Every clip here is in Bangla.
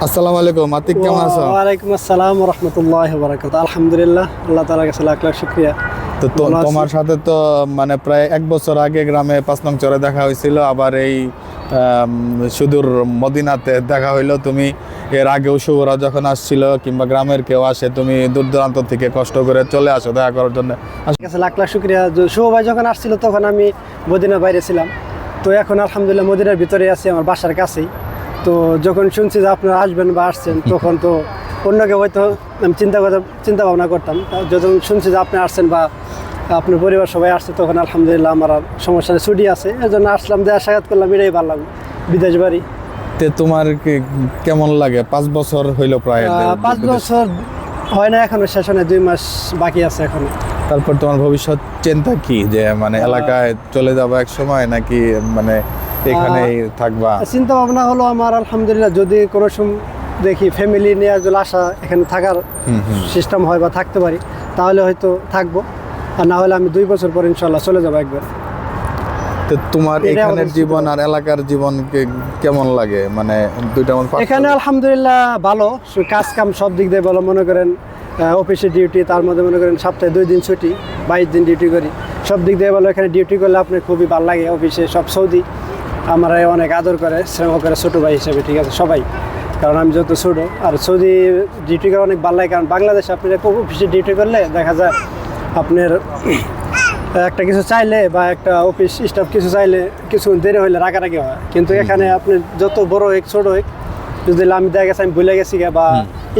আসসালামু আলাইকুম, আতিক কেমন আছো? ওয়ালাইকুম আসসালাম ওয়া রাহমাতুল্লাহি ওয়া বারাকাতুহু। আলহামদুলিল্লাহ, আল্লাহ তাআলার কাছে লাখ লাখ শুকরিয়া। ভালো আছি। তোমার সাথে তো মানে প্রায় 1 বছর আগে গ্রামে 5 নং চরে দেখা হয়েছিল, আবার এই সুদূর মদিনাতে দেখা হইলো। তুমি এর আগেও শুভরা যখন আসছিল কিংবা গ্রামের কেউ আসে, তুমি দূর দূরান্ত থেকে কষ্ট করে চলে আসো দেখা করার জন্য। আপনার কাছে লাখ লাখ শুকরিয়া। শুভ ভাই যখন আসছিল তখন আমি মদিনার বাইরে ছিলাম, তো এখন আলহামদুলিল্লাহ মদিনার ভিতরে আছি, আমার বাসার কাছেই। তো যখন শুনছি যে আপনারা আসবেন বা আসছেন, তখন তো অন্যকে হয়তো আমি চিন্তা ভাবনা করতাম। যখন শুনছি যে আপনি আসছেন বা আপনার পরিবার সবাই আসছে, তখন আলহামদুলিল্লাহ আমার আর সমস্যা নেই, ছুটি আছে, এর জন্য আসলাম, দেয়া সাক্ষাৎ করলাম, এটাই ভালো লাগলো। বিদেশ বাড়ি তোমার কেমন লাগে? 5 বছর হইলো প্রায়। 5 বছর হয় না এখনো, শেষ হয় না, 2 মাস বাকি আছে এখনো। তারপর তোমার ভবিষ্যৎ চিন্তা কি, যে মানে এলাকায় চলে যাবো এক সময়, নাকি মানে এখানেই থাকবা? চিন্তা ভাবনা হলো আমার আলহামদুলিল্লাহ, যদি কোনো সময় দেখি ফ্যামিলি নিয়ে যদি আশা এখানে থাকার সিস্টেম হয় বা থাকতে পারি, তাহলে হয়তো থাকবো, আর না হলে আমি 2 বছর পর ইনশাল্লাহ চলে যাবো একবার। তো তোমার এখানের জীবন আর এলাকার জীবন কেমন লাগে, মানে দুইটা মধ্যে এখানে আলহামদুলিল্লাহ ভালো, কাজ কাম সব দিক দিয়ে ভালো। মনে করেন অফিসে ডিউটি, তার মধ্যে মনে করেন সপ্তাহে 2 দিন ছুটি, 22 দিন ডিউটি করি, সব দিক দিয়ে ভালো। এখানে ডিউটি করলে আপনার খুবই ভালো লাগে। অফিসে সব সৌদি আমার অনেক আদর করে, স্নেহ করে, ছোটো ভাই হিসেবে, ঠিক আছে, সবাই, কারণ আমি যত ছোটো। আর সৌদি ডিউটি করে অনেক ভালো লাগে, কারণ বাংলাদেশে আপনি অফিসে ডিউটি করলে দেখা যায় আপনার একটা কিছু চাইলে বা একটা অফিস স্টাফ কিছু চাইলে কিছু দেরি হইলে রাগারাগি হয়, কিন্তু এখানে আপনি যত বড় হোক ছোট হোক, যদি আমি দেখা গেছে আমি ভুলে গেছি বা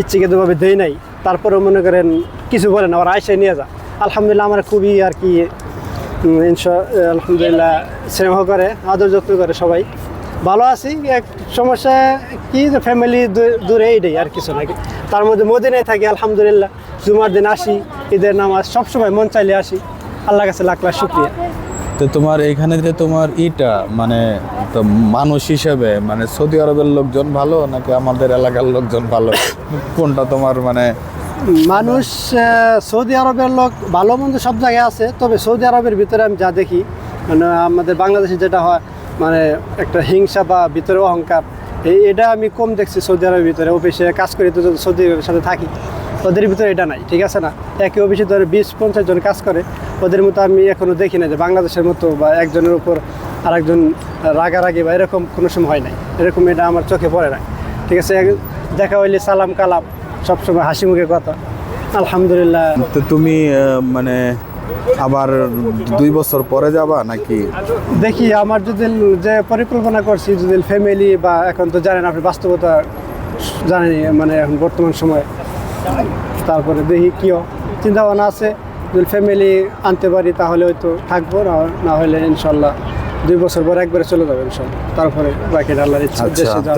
ইচ্ছাকৃতভাবে দেই নাই, তারপরেও মনে করেন কিছু বলে না, ওরা আইসে নিয়ে যা। আলহামদুলিল্লাহ আমার খুবই আর কি আলহামদুলিল্লাহ স্নেহ করে, আদর যত্ন করে, সবাই ভালো আছি। এক সমস্যা কি, যে ফ্যামিলি দূরে, এইটাই আর কিছু নাকি। তার মধ্যে মদিনায় থাকি আলহামদুলিল্লাহ, জুমার দিন আসি, ঈদের নামাজ সবসময় মন চাইলে আসি। আল্লাহর কাছে লাখ লাখ শুকরিয়া। তো তোমার এখানে যে তোমার মানে তো মানুষ হিসেবে মানে সৌদি আরবের লোকজন ভালো নাকি আমাদের এলাকার লোকজন ভালো, কোনটা তোমার মানে? মানুষ সৌদি আরবের লোক ভালো মন্দ সব জায়গায় আছে, তবে সৌদি আরবের ভিতরে আমি যা দেখি, মানে আমাদের বাংলাদেশে যেটা হয়, মানে একটা হিংসা বা ভিতরে অহংকার, এটা আমি কম দেখছি সৌদি আরবের ভিতরে। অফিসে কাজ করি তো সৌদি আরবের সাথে থাকি, ওদের ভিতরে এটা নাই, ঠিক আছে না। একই অফিসে ধরে 20-50 জন কাজ করে, ওদের মতো আমি এখনো দেখি না যে বাংলাদেশের মতো বা একজনের উপর আরেকজন রাগারাগি বা এরকম কোনো সময় হয় নাই, এরকম এটা আমার চোখে পড়ে না, ঠিক আছে। দেখা হইলে সালাম কালাম, সবসময় হাসি মুখে কথা, আলহামদুলিল্লাহ। তো তুমি মানে আবার 2 বছর পরে যাবা নাকি? দেখি আমার যদি যে পরিকল্পনা করছি, যদি ফ্যামিলি বা এখন তো জানেন আপনি বাস্তবতা জানেন, মানে এখন বর্তমান সময়ে, তারপরে দেখি কী চিন্তা ভাবনা আছে। যদি ফ্যামিলি আনতে পারি তাহলে হয়তো থাকবো, না হলে ইনশাল্লাহ 2 বছর পর একবারে চলে যাবে ইনশাল্লাহ, তারপরে বাকি আল্লাহর ইচ্ছা।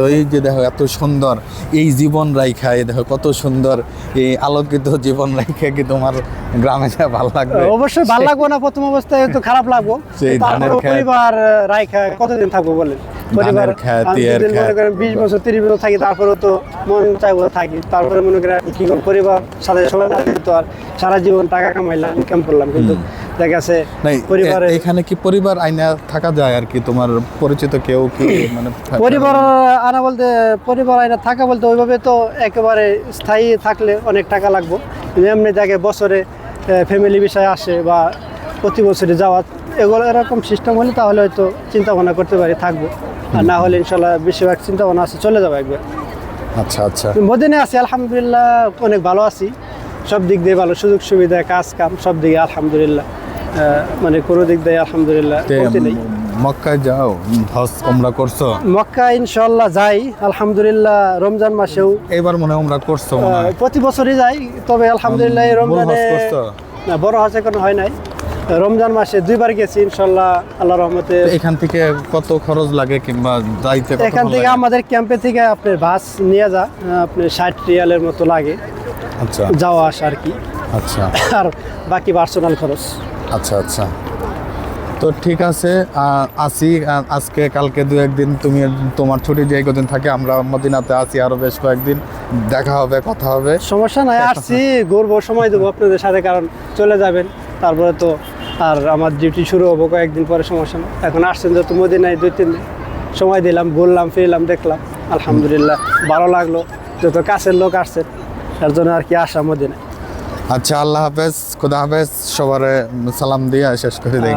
তো এই যে দেখো এত সুন্দর এই জীবন রাইখা, এই দেখো কত সুন্দর এই আলোকিত জীবন রাইখা, কি তোমার গ্রামে যা ভালো লাগবে? অবশ্যই ভালো লাগবো না, প্রথম অবস্থায় তো খারাপ লাগবো। পরিবার রাইখা কতদিন থাকবো বলেন? পরিবার 20 বছর 30 বছর থাকি, তারপরে তো মন চাইবো থাকি, তারপরে মনে করেন কি পরিবার সাথে সবাই তো আর সারা জীবন টাকা কামাইলাম, ইনকাম করলাম, কিন্তু দেখা গেছে পরিবারে এখানে কি পরিবার আইনা থাকা যায় আর কি? তোমার পরিচিত কেউ কি মানে পরিবার আনা বলতে, পরিবার আইনা থাকা বলতে ওইভাবে তো একেবারে স্থায়ী থাকলে অনেক টাকা লাগবো। এমনি দেখে বছরে ফ্যামিলি বিষয় আসে বা প্রতি বছরে যাওয়া, এগুলো এরকম সিস্টেম হলে তাহলে হয়তো চিন্তা ভাবনা করতে পারি থাকবো, আর না হলে ইনশাল্লাহ বেশিরভাগ চিন্তা ভাবনা আছে চলে যাবো একবার। আচ্ছা আচ্ছা। মদিনে আছি আলহামদুলিল্লাহ, অনেক ভালো আছি, সব দিক দিয়ে ভালো, সুযোগ সুবিধা, কাজ কাম সব দিকে আলহামদুলিল্লাহ, মানে কোনো দিক দিয়ে আলহামদুলিল্লাহ নেই। মক্কায় যাও, হজ উমরা করছো? মক্কা ইনশাআল্লাহ যাই আলহামদুলিল্লাহ, রমজান মাসেও। এবার মনে উমরা করছো? প্রতি বছরই যাই, তবে আলহামদুলিল্লাহ রমজানে না, বড় হজ এখনো হয় নাই। রমজান মাসে 2 বার গেছি ইনশাআল্লাহ, আল্লাহর রহমতে। এখান থেকে কত খরচ লাগে কিংবা যাইতে? এখান থেকে আমাদের ক্যাম্পে থেকে আপনার বাস নিয়ে যা, আপনার 60 রিয়ালের মতো লাগে, আচ্ছা, যাওয়া আসা আর কি। আচ্ছা, আর বাকি পার্সোনাল খরচ। আচ্ছা আচ্ছা। তো ঠিক আছে, আসি আজকে কালকে 2-1 দিন তুমি তোমার ছুটি যে কদিন থাকে, আমরা মদিনাতে আছি আরো বেশ কয়েকদিন, দেখা হবে, কথা হবে। সমস্যা নাই, আসছি ঘুরবো, সময় দেবো আপনাদের সাথে, কারণ চলে যাবেন তারপরে তো আর আমার ডিউটি শুরু হবো কয়েকদিন পরে, সমস্যা না। এখন আসছেন যত মদিনায় 2-3 দিন সময় দিলাম, ঘুরলাম ফিরলাম, দেখলাম, আলহামদুলিল্লাহ ভালো লাগলো, যত কাছের লোক আসছে তার জন্য আর কি আসা মদিনায়। আচ্ছা, আল্লাহ হাফেজ, খুদা হাফেজ, সবার সালাম দিয়ে শেষ করে দিই।